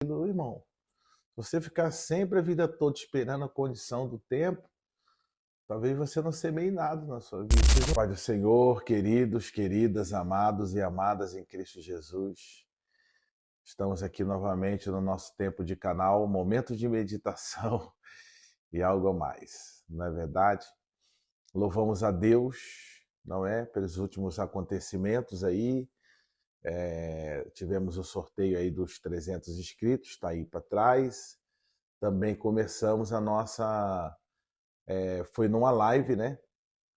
Irmão, você ficar sempre a vida toda esperando a condição do tempo, talvez você não semeie nada na sua vida. Pai do Senhor, queridos, queridas, amados e amadas em Cristo Jesus, estamos aqui novamente no nosso tempo de canal, momento de meditação e algo a mais, não é verdade? Louvamos a Deus, não é? Pelos últimos acontecimentos aí. Tivemos o sorteio aí dos 300 inscritos, está aí para trás. Também começamos a nossa... foi numa live, né?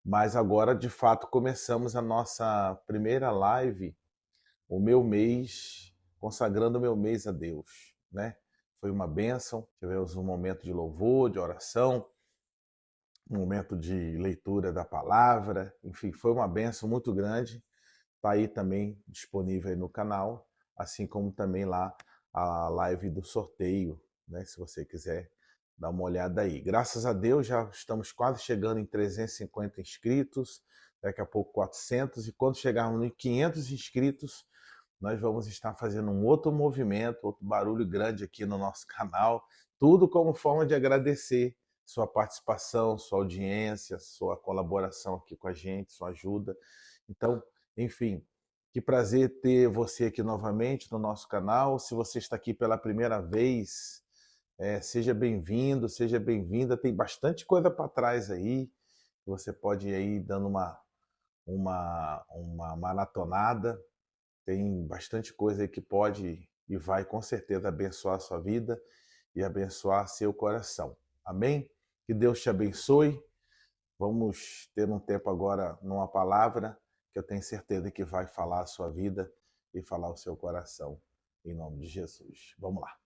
Mas agora, de fato, começamos a nossa primeira live, o meu mês, consagrando o meu mês a Deus, né? Foi uma bênção, tivemos um momento de louvor, de oração, um momento de leitura da palavra, enfim, foi uma bênção muito grande. Está aí também disponível aí no canal, assim como também lá a live do sorteio, né? Se você quiser dar uma olhada aí. Graças a Deus já estamos quase chegando em 350 inscritos, daqui a pouco 400, e quando chegarmos em 500 inscritos, nós vamos estar fazendo um outro movimento, outro barulho grande aqui no nosso canal, tudo como forma de agradecer sua participação, sua audiência, sua colaboração aqui com a gente, sua ajuda. Então, enfim, que prazer ter você aqui novamente no nosso canal. Se você está aqui pela primeira vez, seja bem-vindo, seja bem-vinda. Tem bastante coisa para trás aí. Você pode ir aí dando uma maratonada. Tem bastante coisa aí que pode e vai com certeza abençoar a sua vida e abençoar seu coração. Amém? Que Deus te abençoe. Vamos ter um tempo agora numa palavra que eu tenho certeza que vai falar a sua vida e falar o seu coração, em nome de Jesus. Vamos lá.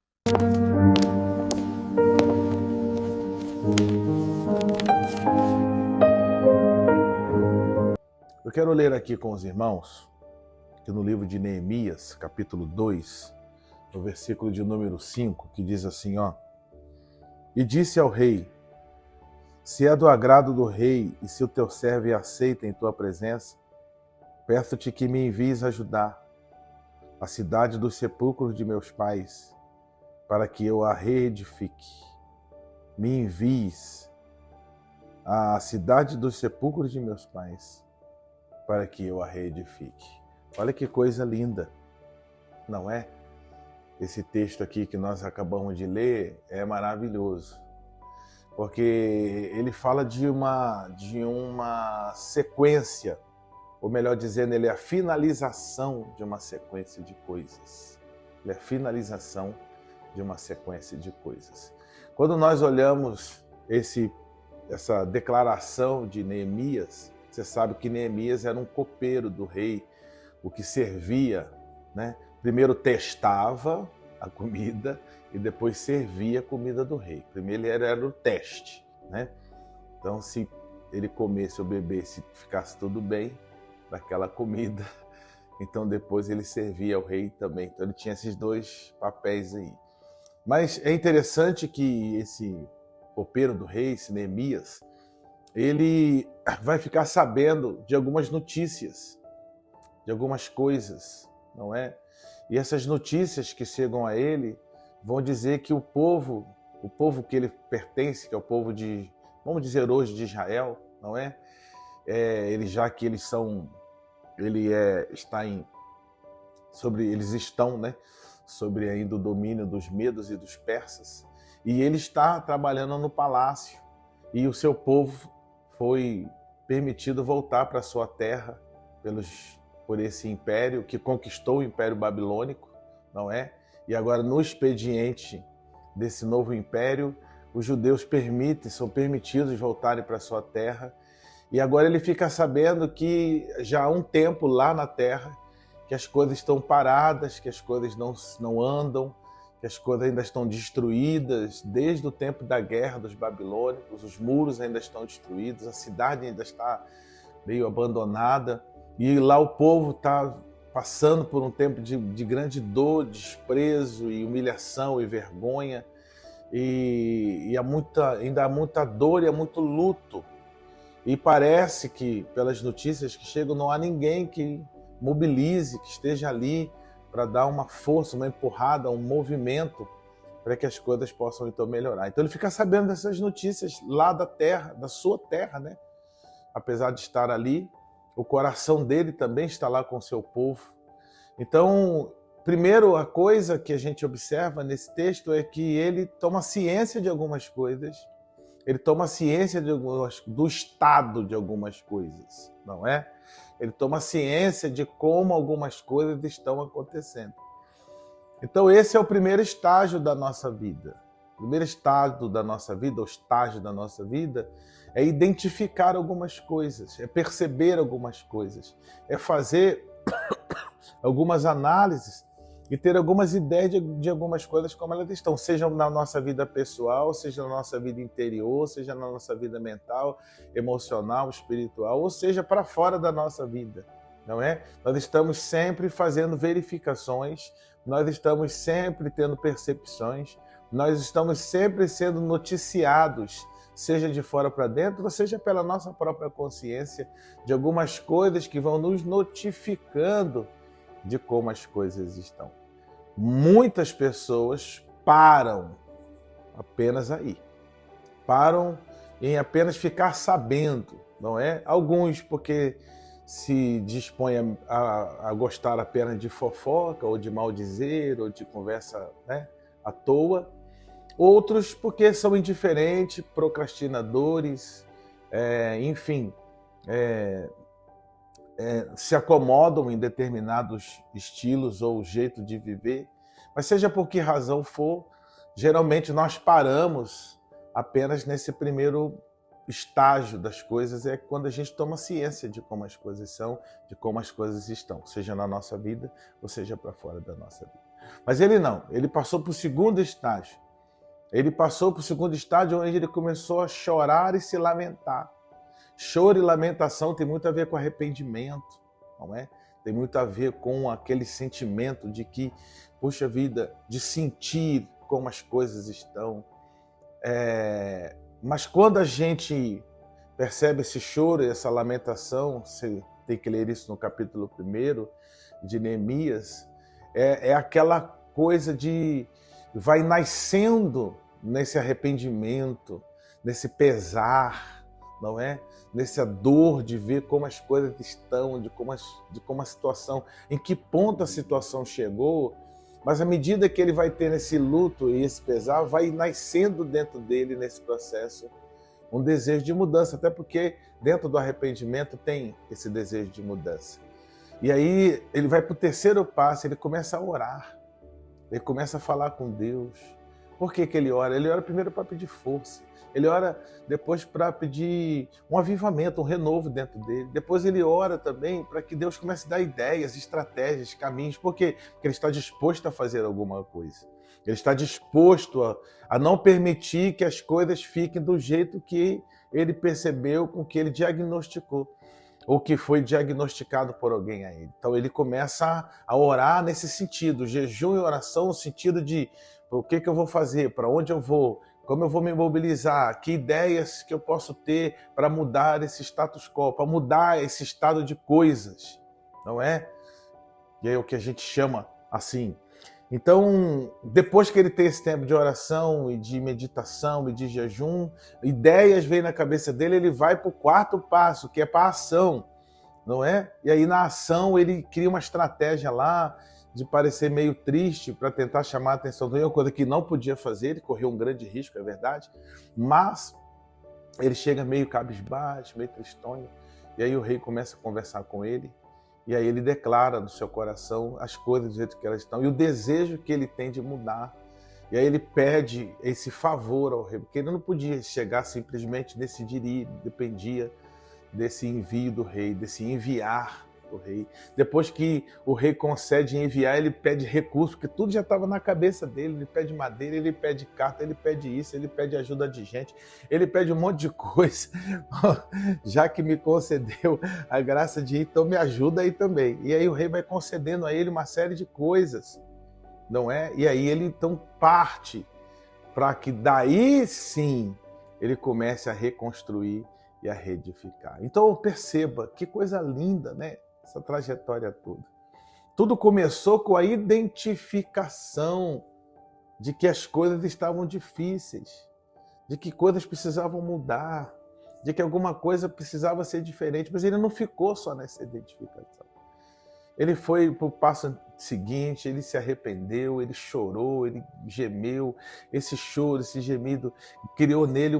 Eu quero ler aqui com os irmãos, que no livro de Neemias, capítulo 2, no versículo de número 5, que diz assim, ó: E disse ao rei: Se é do agrado do rei e se o teu servo é aceito em tua presença, peço-te que me envies ajudar a cidade dos sepulcros de meus pais, para que eu a reedifique. Me envies à cidade dos sepulcros de meus pais, para que eu a reedifique. Olha que coisa linda, não é? Esse texto aqui que nós acabamos de ler é maravilhoso, porque ele fala de uma sequência, ou melhor dizendo, ele é a finalização de uma sequência de coisas. Ele é a finalização de uma sequência de coisas. Quando nós olhamos essa declaração de Neemias, você sabe que Neemias era um copeiro do rei, o que servia, né? Primeiro testava a comida e depois servia a comida do rei. Primeiro ele era o teste, né? Então, se ele comesse ou bebesse, ficasse tudo bem daquela comida, então depois ele servia ao rei também. Então ele tinha esses dois papéis aí. Mas é interessante que esse copeiro do rei, esse Neemias, ele vai ficar sabendo de algumas notícias, de algumas coisas, não é? E essas notícias que chegam a ele vão dizer que o povo que ele pertence, que é o povo de, vamos dizer hoje, de Israel, não é? Ele, já que eles são, eles estão, né, sobre ainda o domínio dos medos e dos persas, e ele está trabalhando no palácio, e o seu povo foi permitido voltar para sua terra por esse império que conquistou o Império Babilônico, não é? E agora, no expediente desse novo império, os judeus são permitidos voltarem para sua terra, e agora ele fica sabendo que já há um tempo lá na terra que as coisas estão paradas, que as coisas não andam, que as coisas ainda estão destruídas desde o tempo da guerra dos babilônicos, os muros ainda estão destruídos, a cidade ainda está meio abandonada, e lá o povo está passando por um tempo de grande dor, desprezo e humilhação e vergonha, e ainda há muita dor e há muito luto. E parece que, pelas notícias que chegam, não há ninguém que mobilize, que esteja ali para dar uma força, uma empurrada, um movimento para que as coisas possam então melhorar. Então ele fica sabendo dessas notícias lá da terra, da sua terra, né? Apesar de estar ali, o coração dele também está lá com o seu povo. Então, primeiro, a coisa que a gente observa nesse texto é que ele toma ciência de algumas coisas, ele toma ciência do estado de algumas coisas, não é? Ele toma ciência de como algumas coisas estão acontecendo. Então, esse é o primeiro estágio da nossa vida. O primeiro estado da nossa vida, o estágio da nossa vida, é identificar algumas coisas, é perceber algumas coisas, é fazer algumas análises e ter algumas ideias de algumas coisas como elas estão, seja na nossa vida pessoal, seja na nossa vida interior, seja na nossa vida mental, emocional, espiritual, ou seja, para fora da nossa vida, não é? Nós estamos sempre fazendo verificações, nós estamos sempre tendo percepções, nós estamos sempre sendo noticiados, seja de fora para dentro, ou seja pela nossa própria consciência, de algumas coisas que vão nos notificando de como as coisas estão. Muitas pessoas param apenas aí. Param em apenas ficar sabendo, não é? Alguns porque se dispõem a gostar apenas de fofoca, ou de maldizer, ou de conversa, né, à toa. Outros porque são indiferentes, procrastinadores, enfim, se acomodam em determinados estilos ou jeito de viver. Mas seja por que razão for, geralmente nós paramos apenas nesse primeiro estágio das coisas, é quando a gente toma ciência de como as coisas são, de como as coisas estão, seja na nossa vida ou seja para fora da nossa vida. Mas ele não, ele passou para o segundo estágio. Ele passou para o segundo estágio, onde ele começou a chorar e se lamentar. Choro e lamentação tem muito a ver com arrependimento, não é? Tem muito a ver com aquele sentimento de que, puxa vida, de sentir como as coisas estão. Mas quando a gente percebe esse choro e essa lamentação, você tem que ler isso no capítulo 1 de Neemias, é aquela coisa de vai nascendo nesse arrependimento, nesse pesar, não é? Nessa dor de ver como as coisas estão, de como a situação, em que ponto a situação chegou, mas à medida que ele vai ter esse luto e esse pesar, vai nascendo dentro dele, nesse processo, um desejo de mudança, até porque dentro do arrependimento tem esse desejo de mudança. E aí ele vai para o terceiro passo, ele começa a orar, ele começa a falar com Deus. Por que ele ora? Ele ora primeiro para pedir força. Ele ora depois para pedir um avivamento, um renovo dentro dele. Depois ele ora também para que Deus comece a dar ideias, estratégias, caminhos. Por quê? Porque ele está disposto a fazer alguma coisa. Ele está disposto a não permitir que as coisas fiquem do jeito que ele percebeu, com que ele diagnosticou, ou que foi diagnosticado por alguém a ele. Então ele começa a orar nesse sentido, jejum e oração no sentido de o que eu vou fazer, para onde eu vou, como eu vou me mobilizar, que ideias que eu posso ter para mudar esse status quo, para mudar esse estado de coisas, não é? E é o que a gente chama assim. Então, depois que ele tem esse tempo de oração e de meditação e de jejum, ideias vêm na cabeça dele, ele vai para o quarto passo, que é para a ação, não é? E aí na ação ele cria uma estratégia lá de parecer meio triste para tentar chamar a atenção do rei, uma coisa que não podia fazer, ele correu um grande risco, é verdade, mas ele chega meio cabisbaixo, meio tristonho, e aí o rei começa a conversar com ele, e aí ele declara no seu coração as coisas do jeito que elas estão, e o desejo que ele tem de mudar. E aí ele pede esse favor ao rei, porque ele não podia chegar simplesmente, decidir ir, dependia desse envio do rei, desse enviar do rei. Depois que o rei concede enviar, ele pede recurso, porque tudo já estava na cabeça dele. Ele pede madeira, ele pede carta, ele pede isso, ele pede ajuda de gente, ele pede um monte de coisa. Já que me concedeu a graça de ir, então me ajuda aí também. E aí o rei vai concedendo a ele uma série de coisas, não é? E aí ele então parte para que daí sim ele comece a reconstruir e a reedificar. Então perceba que coisa linda, né? Essa trajetória toda. Tudo começou com a identificação de que as coisas estavam difíceis, de que coisas precisavam mudar, de que alguma coisa precisava ser diferente, mas ele não ficou só nessa identificação. Ele foi para o passo seguinte, ele se arrependeu, ele chorou, ele gemeu. Esse choro, esse gemido, criou nele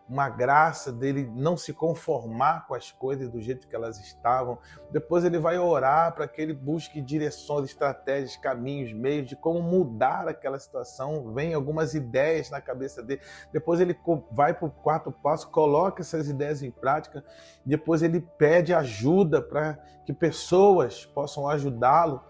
uma graça dele não se conformar com as coisas do jeito que elas estavam. Depois ele vai orar para que ele busque direções, estratégias, caminhos, meios de como mudar aquela situação. Vem algumas ideias na cabeça dele. Depois ele vai para o quarto passo, coloca essas ideias em prática. Depois ele pede ajuda para que pessoas possam ajudá-lo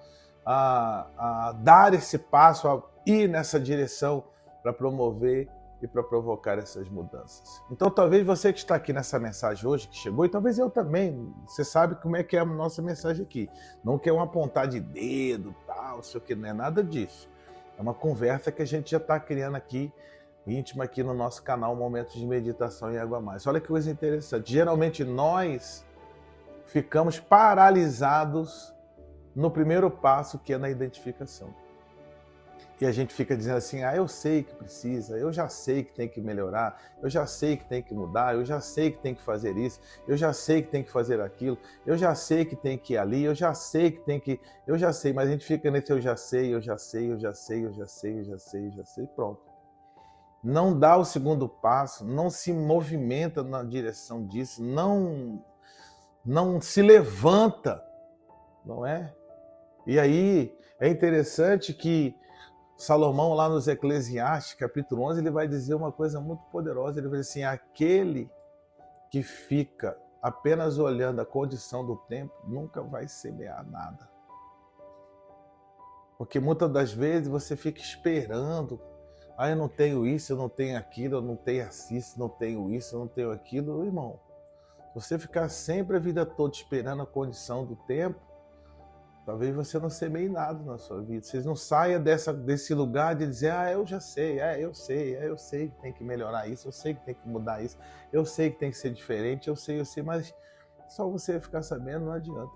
a dar esse passo, a ir nessa direção para promover e para provocar essas mudanças. Então, talvez você que está aqui nessa mensagem hoje, que chegou, e talvez eu também, você sabe como é que é a nossa mensagem aqui. Não quer um apontar de dedo, tal, sei o que, não é nada disso. É uma conversa que a gente já está criando aqui, íntima aqui no nosso canal Momentos de Meditação e Água Mais. Olha que coisa interessante. Geralmente nós ficamos paralisados no primeiro passo, que é na identificação. E a gente fica dizendo assim, eu sei que precisa, eu já sei que tem que melhorar, eu já sei que tem que mudar, eu já sei que tem que fazer isso, eu já sei que tem que fazer aquilo, eu já sei que tem que ir ali, eu já sei que tem que... Eu já sei, mas a gente fica nesse eu já sei, eu já sei, eu já sei, eu já sei, eu já sei, eu já sei, pronto. Não dá o segundo passo, não se movimenta na direção disso, não se levanta, não é? E aí é interessante que Salomão, lá nos Eclesiastes, capítulo 11, ele vai dizer uma coisa muito poderosa. Ele vai dizer assim, aquele que fica apenas olhando a condição do tempo nunca vai semear nada. Porque muitas das vezes você fica esperando, eu não tenho isso, eu não tenho aquilo, eu não tenho isso, não tenho isso, eu não tenho aquilo. Irmão, você ficar sempre a vida toda esperando a condição do tempo, talvez você não semeie nada na sua vida. Você não saia desse lugar de dizer, eu já sei, eu sei que tem que melhorar isso, eu sei que tem que mudar isso, eu sei que tem que ser diferente, eu sei, mas só você ficar sabendo não adianta.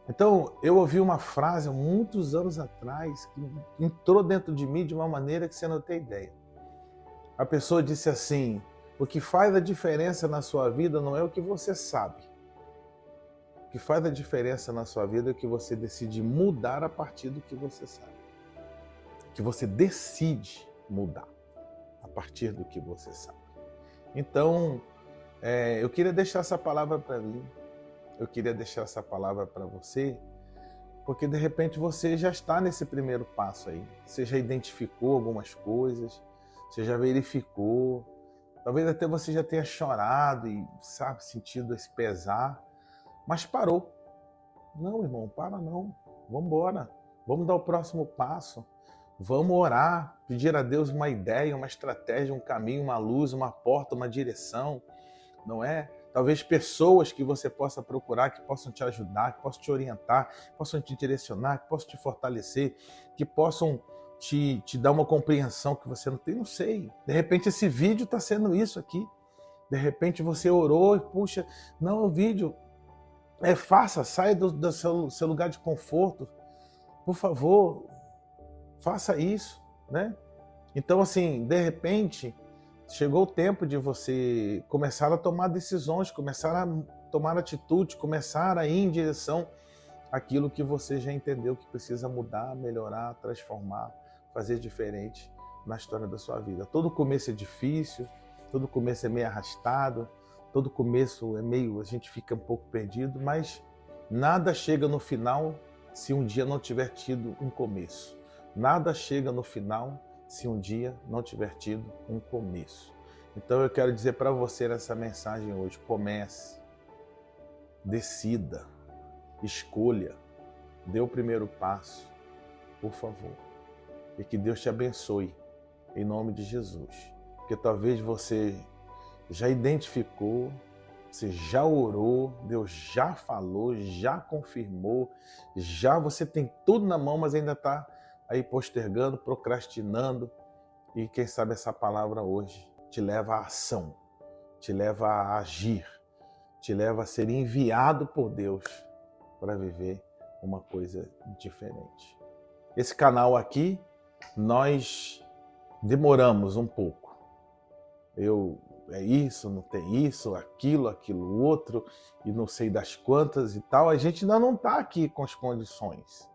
Então, eu ouvi uma frase há muitos anos atrás que entrou dentro de mim de uma maneira que você não tem ideia. A pessoa disse assim, o que faz a diferença na sua vida não é o que você sabe. O que faz a diferença na sua vida é que você decide mudar a partir do que você sabe. Que você decide mudar a partir do que você sabe. Então, eu queria deixar essa palavra para mim. Eu queria deixar essa palavra para você, porque de repente você já está nesse primeiro passo aí. Você já identificou algumas coisas, você já verificou. Talvez até você já tenha chorado e, sentido esse pesar. Mas parou. Não, irmão, para não. Vamos embora. Vamos dar o próximo passo. Vamos orar, pedir a Deus uma ideia, uma estratégia, um caminho, uma luz, uma porta, uma direção, não é? Talvez pessoas que você possa procurar, que possam te ajudar, que possam te orientar, que possam te direcionar, que possam te fortalecer, que possam te dar uma compreensão que você não tem, não sei. De repente esse vídeo está sendo isso aqui. De repente você orou e, puxa, não, o vídeo... faça, saia do seu lugar de conforto. Por favor, faça isso, né? Então, assim, de repente, chegou o tempo de você começar a tomar decisões, começar a tomar atitude, começar a ir em direção àquilo que você já entendeu que precisa mudar, melhorar, transformar, fazer diferente na história da sua vida. Todo começo é difícil, todo começo é meio arrastado, todo começo é meio, a gente fica um pouco perdido, mas nada chega no final se um dia não tiver tido um começo. Nada chega no final se um dia não tiver tido um começo. Então eu quero dizer para você nessa mensagem hoje, comece, decida, escolha, dê o primeiro passo, por favor. E que Deus te abençoe, em nome de Jesus. Porque talvez você já identificou, você já orou, Deus já falou, já confirmou, já você tem tudo na mão, mas ainda está aí postergando, procrastinando. E quem sabe essa palavra hoje te leva à ação, te leva a agir, te leva a ser enviado por Deus para viver uma coisa diferente. Esse canal aqui, nós demoramos um pouco. É isso, não tem isso, aquilo outro, e não sei das quantas e tal. A gente ainda não está aqui com as condições.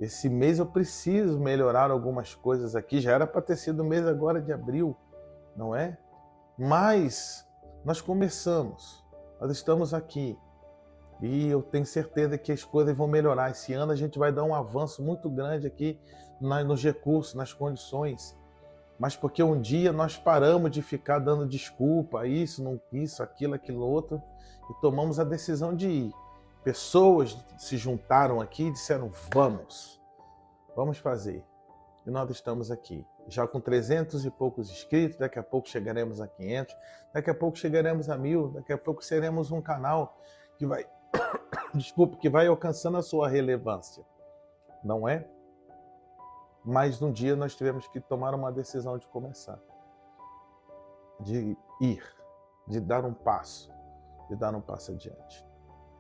Esse mês eu preciso melhorar algumas coisas aqui. Já era para ter sido o mês agora de abril, não é? Mas nós começamos, nós estamos aqui. E eu tenho certeza que as coisas vão melhorar. Esse ano a gente vai dar um avanço muito grande aqui nos recursos, nas condições. Mas porque um dia nós paramos de ficar dando desculpa, isso, não isso, aquilo outro, e tomamos a decisão de ir. Pessoas se juntaram aqui e disseram, vamos fazer. E nós estamos aqui, já com 300 e poucos inscritos, daqui a pouco chegaremos a 500, daqui a pouco chegaremos a 1000, daqui a pouco seremos um canal que vai, que vai alcançando a sua relevância, não é? Mas um dia nós tivemos que tomar uma decisão de começar, de ir, de dar um passo adiante.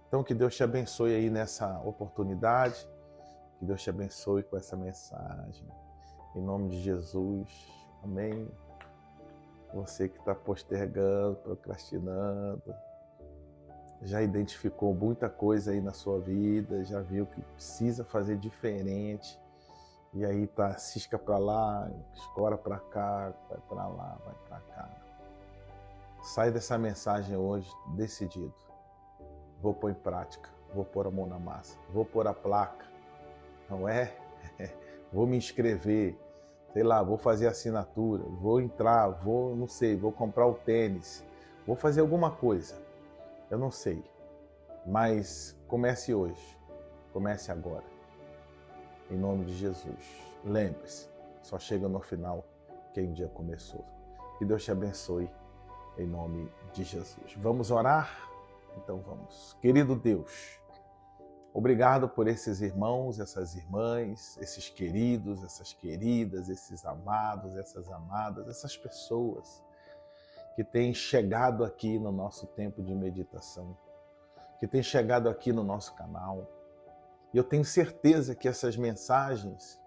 Então que Deus te abençoe aí nessa oportunidade, que Deus te abençoe com essa mensagem, em nome de Jesus, amém. Você que está postergando, procrastinando, já identificou muita coisa aí na sua vida, já viu que precisa fazer diferente, e aí tá, cisca para lá, escora para cá, vai para lá, vai para cá. Sai dessa mensagem hoje decidido. Vou pôr em prática, vou pôr a mão na massa, vou pôr a placa, não é? Vou me inscrever, sei lá, vou fazer assinatura, vou entrar, não sei, vou comprar o tênis, vou fazer alguma coisa, eu não sei, mas comece hoje, comece agora. Em nome de Jesus. Lembre-se, só chega no final quem um dia começou. Que Deus te abençoe, em nome de Jesus. Vamos orar? Então vamos. Querido Deus, obrigado por esses irmãos, essas irmãs, esses queridos, essas queridas, esses amados, essas amadas, essas pessoas que têm chegado aqui no nosso tempo de meditação, que têm chegado aqui no nosso canal. E eu tenho certeza que essas mensagens,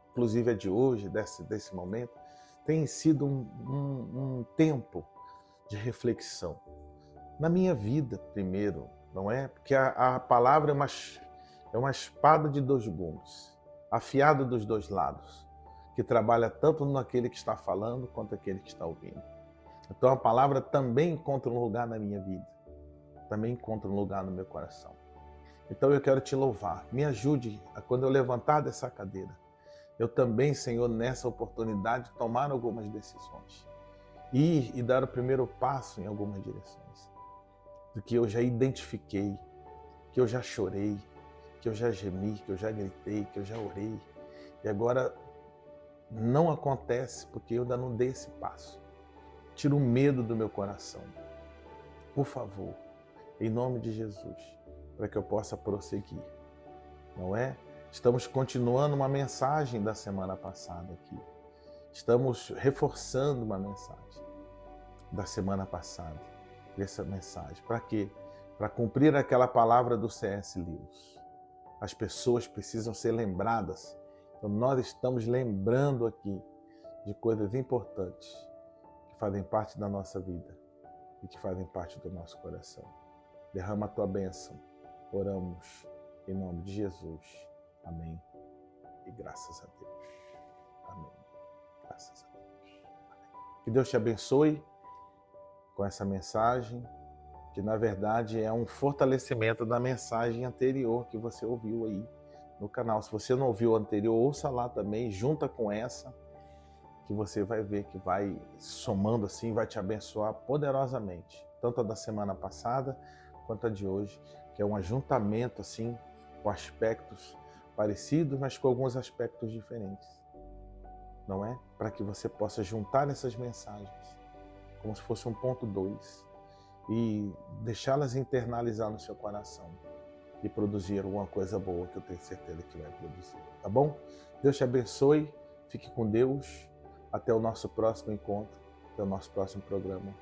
inclusive a de hoje, desse momento, tem sido um tempo de reflexão. Na minha vida, primeiro, não é? Porque a palavra é uma espada de dois gumes, afiada dos dois lados, que trabalha tanto naquele que está falando quanto naquele que está ouvindo. Então a palavra também encontra um lugar na minha vida, também encontra um lugar no meu coração. Então eu quero te louvar. Me ajude a, quando eu levantar dessa cadeira, eu também, Senhor, nessa oportunidade, tomar algumas decisões. Ir e dar o primeiro passo em algumas direções. Do que eu já identifiquei, que eu já chorei, que eu já gemi, que eu já gritei, que eu já orei. E agora não acontece porque eu ainda não dei esse passo. Tira o medo do meu coração. Por favor, em nome de Jesus, para que eu possa prosseguir, não é? Estamos continuando uma mensagem da semana passada aqui. Estamos reforçando uma mensagem da semana passada, dessa mensagem. Para quê? Para cumprir aquela palavra do C.S. Lewis. As pessoas precisam ser lembradas. Então nós estamos lembrando aqui de coisas importantes que fazem parte da nossa vida e que fazem parte do nosso coração. Derrama a tua bênção. Oramos em nome de Jesus. Amém. E graças a Deus. Amém. Graças a Deus. Amém. Que Deus te abençoe com essa mensagem, que na verdade é um fortalecimento da mensagem anterior que você ouviu aí no canal. Se você não ouviu a anterior, ouça lá também, junta com essa, que você vai ver que vai somando assim, vai te abençoar poderosamente. Tanto a da semana passada, quanto a de hoje, que é um ajuntamento assim, com aspectos parecidos, mas com alguns aspectos diferentes, não é? Para que você possa juntar essas mensagens, como se fosse um ponto 2, e deixá-las internalizar no seu coração e produzir alguma coisa boa, que eu tenho certeza que vai produzir, tá bom? Deus te abençoe, fique com Deus, até o nosso próximo encontro, até o nosso próximo programa,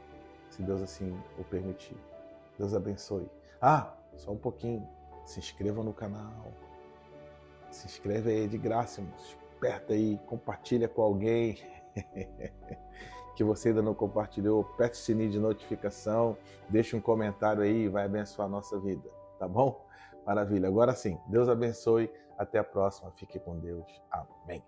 se Deus assim o permitir. Deus abençoe. Só um pouquinho. Se inscreva no canal, Se inscreve aí de graça, irmãos. Aperta aí, compartilha com alguém que você ainda não compartilhou. Aperte o sininho de notificação, deixa um comentário aí, vai abençoar a nossa vida, tá bom? Maravilha. Agora sim, Deus abençoe. Até a próxima. Fique com Deus. Amém.